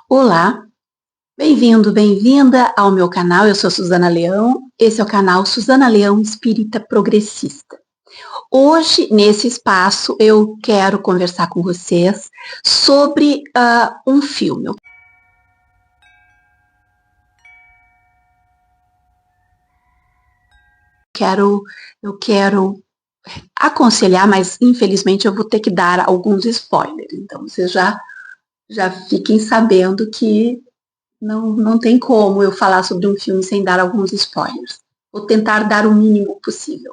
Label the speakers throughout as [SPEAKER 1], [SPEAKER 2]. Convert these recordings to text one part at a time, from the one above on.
[SPEAKER 1] Olá, bem-vindo, bem-vinda ao meu canal. Eu sou Suzana Leão. Esse é o canal Suzana Leão Espírita Progressista. Hoje, nesse espaço, eu quero conversar com vocês sobre um filme. Eu quero aconselhar, mas infelizmente eu vou ter que dar alguns spoilers. Então, vocês já fiquem sabendo que não tem como eu falar sobre um filme sem dar alguns spoilers. Vou tentar dar o mínimo possível.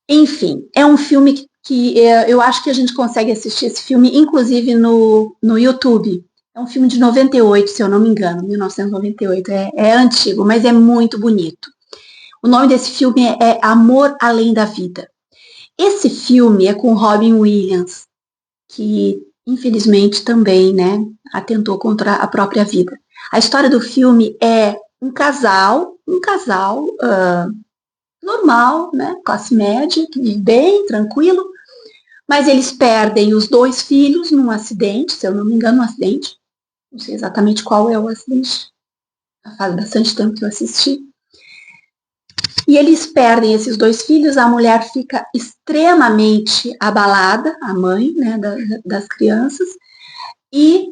[SPEAKER 1] Enfim, é um filme que eu acho que a gente consegue assistir esse filme, inclusive no YouTube. É um filme de 98, se eu não me engano, 1998. É antigo, mas é muito bonito. O nome desse filme é Amor Além da Vida. Esse filme é com Robin Williams, que infelizmente também, atentou contra a própria vida. A história do filme é um casal normal, classe média, que vive bem, tranquilo, mas eles perdem os 2 filhos num acidente, se eu não me engano, um acidente. Não sei exatamente qual é o acidente. Faz bastante tempo que eu assisti. E eles perdem esses 2 filhos, a mulher fica extremamente abalada, a mãe, das crianças, e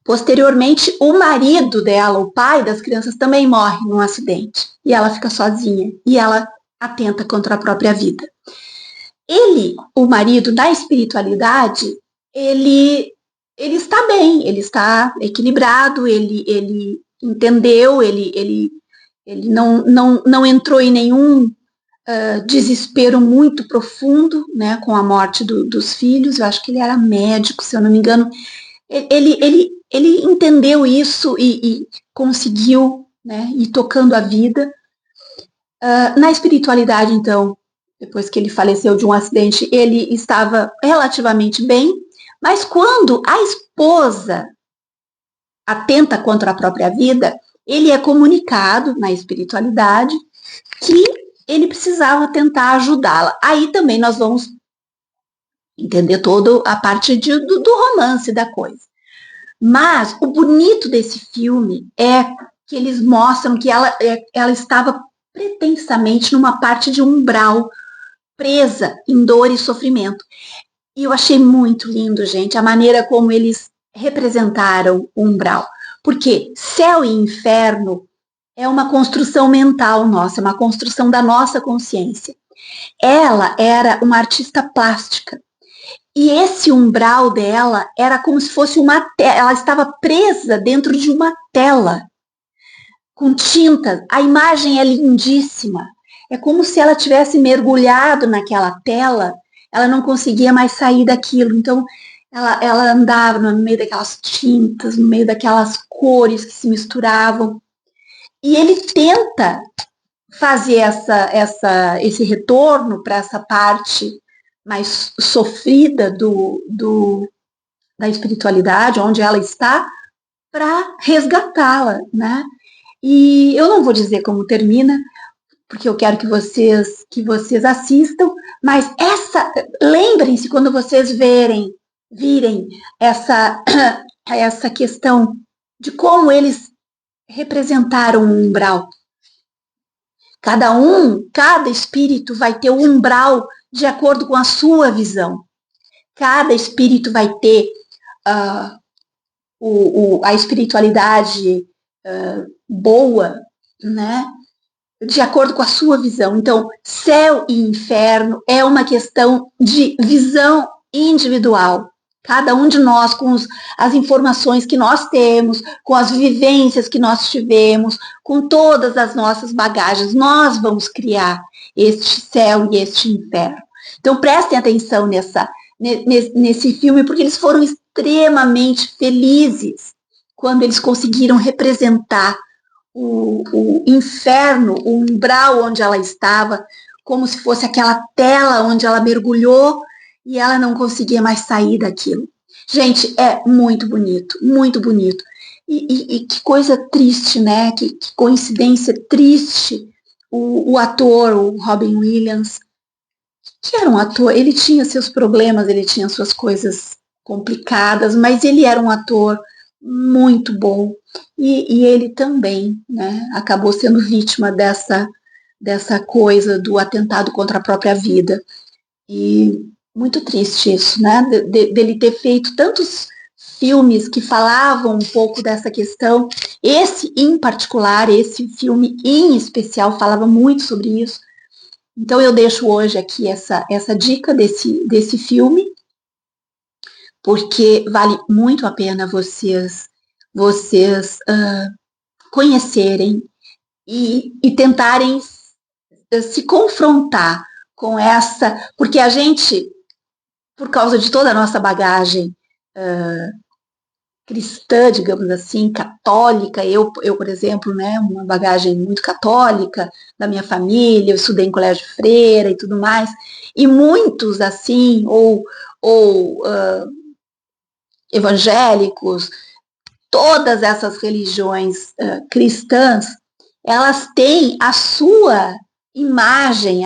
[SPEAKER 1] posteriormente o marido dela, o pai das crianças, também morre num acidente. E ela fica sozinha, e ela atenta contra a própria vida. Ele, o marido, na espiritualidade, ele está bem, ele está equilibrado, ele entendeu, ele não entrou em nenhum desespero muito profundo, com a morte dos filhos. Eu acho que ele era médico, se eu não me engano. Ele entendeu isso e conseguiu, ir tocando a vida. Na espiritualidade, então, depois que ele faleceu de um acidente, ele estava relativamente bem, mas quando a esposa atenta contra a própria vida, ele é comunicado na espiritualidade que ele precisava tentar ajudá-la. Aí também nós vamos entender toda a parte do romance da coisa. Mas o bonito desse filme é que eles mostram que ela estava pretensamente numa parte de umbral, presa em dor e sofrimento. E eu achei muito lindo, gente, a maneira como eles representaram o umbral. Porque céu e inferno é uma construção mental nossa, uma construção da nossa consciência. Ela era uma artista plástica. E esse umbral dela era como se fosse uma tela, ela estava presa dentro de uma tela, com tinta. A imagem é lindíssima. É como se ela tivesse mergulhado naquela tela, ela não conseguia mais sair daquilo. Então, ela andava no meio daquelas tintas, no meio daquelas cores que se misturavam. E ele tenta fazer esse retorno para essa parte mais sofrida da espiritualidade, onde ela está, para resgatá-la, E eu não vou dizer como termina, porque eu quero que vocês assistam, mas lembrem-se quando vocês virem essa questão de como eles representaram o umbral. Cada espírito vai ter um umbral de acordo com a sua visão. Cada espírito vai ter a espiritualidade boa, de acordo com a sua visão. Então, céu e inferno é uma questão de visão individual. Cada um de nós, com as informações que nós temos, com as vivências que nós tivemos, com todas as nossas bagagens, nós vamos criar este céu e este inferno. Então, prestem atenção nesse filme, porque eles foram extremamente felizes quando eles conseguiram representar o inferno, o umbral onde ela estava, como se fosse aquela tela onde ela mergulhou e ela não conseguia mais sair daquilo. Gente, é muito bonito, muito bonito. E que coisa triste, que coincidência triste. O ator, o Robin Williams, que era um ator, ele tinha seus problemas, ele tinha suas coisas complicadas, mas ele era um ator muito bom. E ele também, né, acabou sendo vítima dessa coisa do atentado contra a própria vida. E muito triste isso, né, dele ter feito tantos filmes que falavam um pouco dessa questão. Esse, em particular, esse filme em especial, falava muito sobre isso. Então eu deixo hoje aqui essa dica desse filme, porque vale muito a pena vocês conhecerem e tentarem se confrontar com essa, porque a gente, por causa de toda a nossa bagagem cristã, digamos assim, católica, eu, por exemplo, né, uma bagagem muito católica da minha família, eu estudei em colégio de freira e tudo mais, e muitos assim, ou evangélicos, todas essas religiões cristãs, elas têm a sua imagem,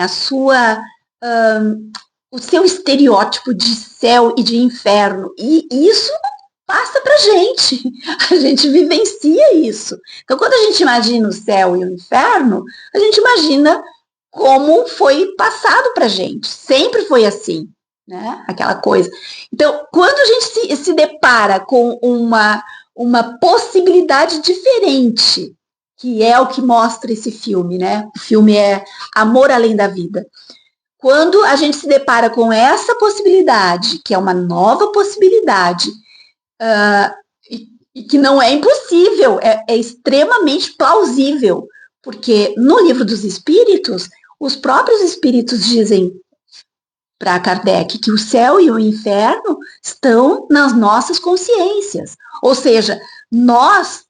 [SPEAKER 1] o seu estereótipo de céu e de inferno, e isso passa pra gente, a gente vivencia isso. Então, quando a gente imagina o céu e o inferno, a gente imagina como foi passado pra gente, sempre foi assim, né? Aquela coisa. Então, quando a gente se depara com uma possibilidade diferente, que é o que mostra esse filme, né? O filme é Amor Além da Vida. Quando a gente se depara com essa possibilidade, que é uma nova possibilidade, e que não é impossível, é extremamente plausível, porque no Livro dos Espíritos, os próprios espíritos dizem para Kardec que o céu e o inferno estão nas nossas consciências, ou seja, nós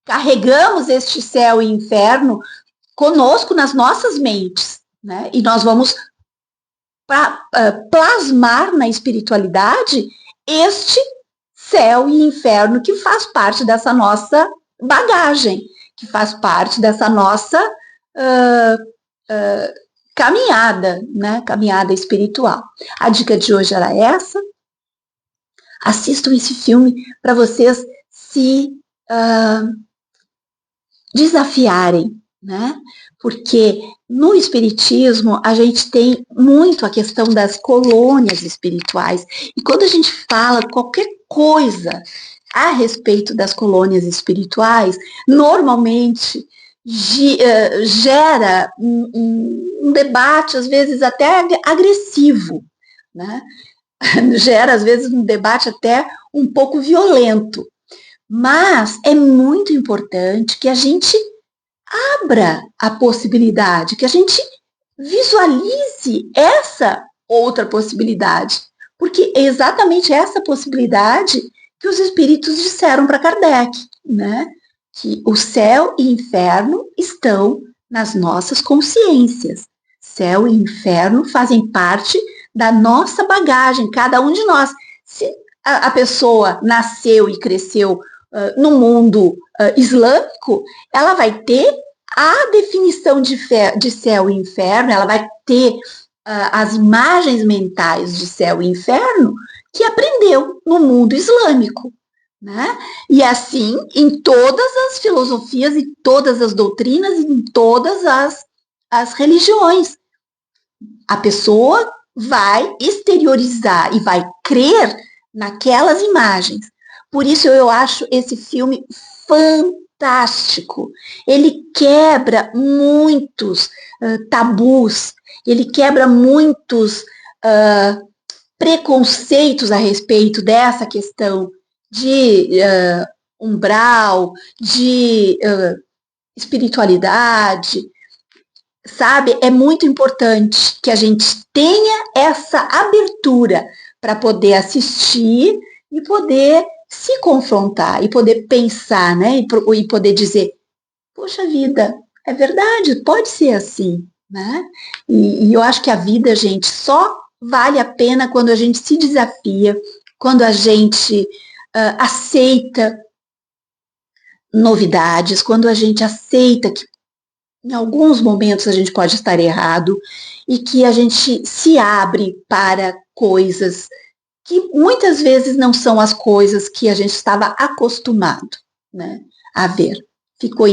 [SPEAKER 1] carregamos este céu e inferno conosco nas nossas mentes, né? E nós vamos plasmar na espiritualidade este céu e inferno que faz parte dessa nossa bagagem, que faz parte dessa nossa caminhada, né? Caminhada espiritual. A dica de hoje era essa. Assistam esse filme para vocês se desafiarem, né? Porque no espiritismo a gente tem muito a questão das colônias espirituais, e quando a gente fala qualquer coisa a respeito das colônias espirituais, normalmente gera um debate, às vezes até agressivo, né? Gera às vezes um debate até um pouco violento, mas é muito importante que a gente abra a possibilidade, que a gente visualize essa outra possibilidade, porque é exatamente essa possibilidade que os espíritos disseram para Kardec, né? Que o céu e inferno estão nas nossas consciências. Céu e inferno fazem parte da nossa bagagem, cada um de nós. Se a pessoa nasceu e cresceu no mundo islâmico, ela vai ter a definição de céu e inferno, ela vai ter as imagens mentais de céu e inferno que aprendeu no mundo islâmico, né? E assim em todas as filosofias e todas as doutrinas e em todas as religiões. A pessoa vai exteriorizar e vai crer naquelas imagens. Por isso eu acho esse filme fantástico. Ele quebra muitos tabus, ele quebra muitos preconceitos a respeito dessa questão de umbral, de espiritualidade, sabe? É muito importante que a gente tenha essa abertura para poder assistir e poder se confrontar e poder pensar, né? E poder dizer, poxa vida, é verdade, pode ser assim, né? E eu acho que a vida, gente, só vale a pena quando a gente se desafia, quando a gente aceita novidades, quando a gente aceita que em alguns momentos a gente pode estar errado e que a gente se abre para coisas que muitas vezes não são as coisas que a gente estava acostumado, né, a ver. Fica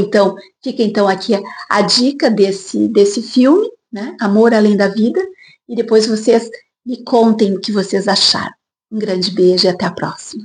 [SPEAKER 1] então aqui a dica desse filme, né, Amor Além da Vida, e depois vocês me contem o que vocês acharam. Um grande beijo e até a próxima.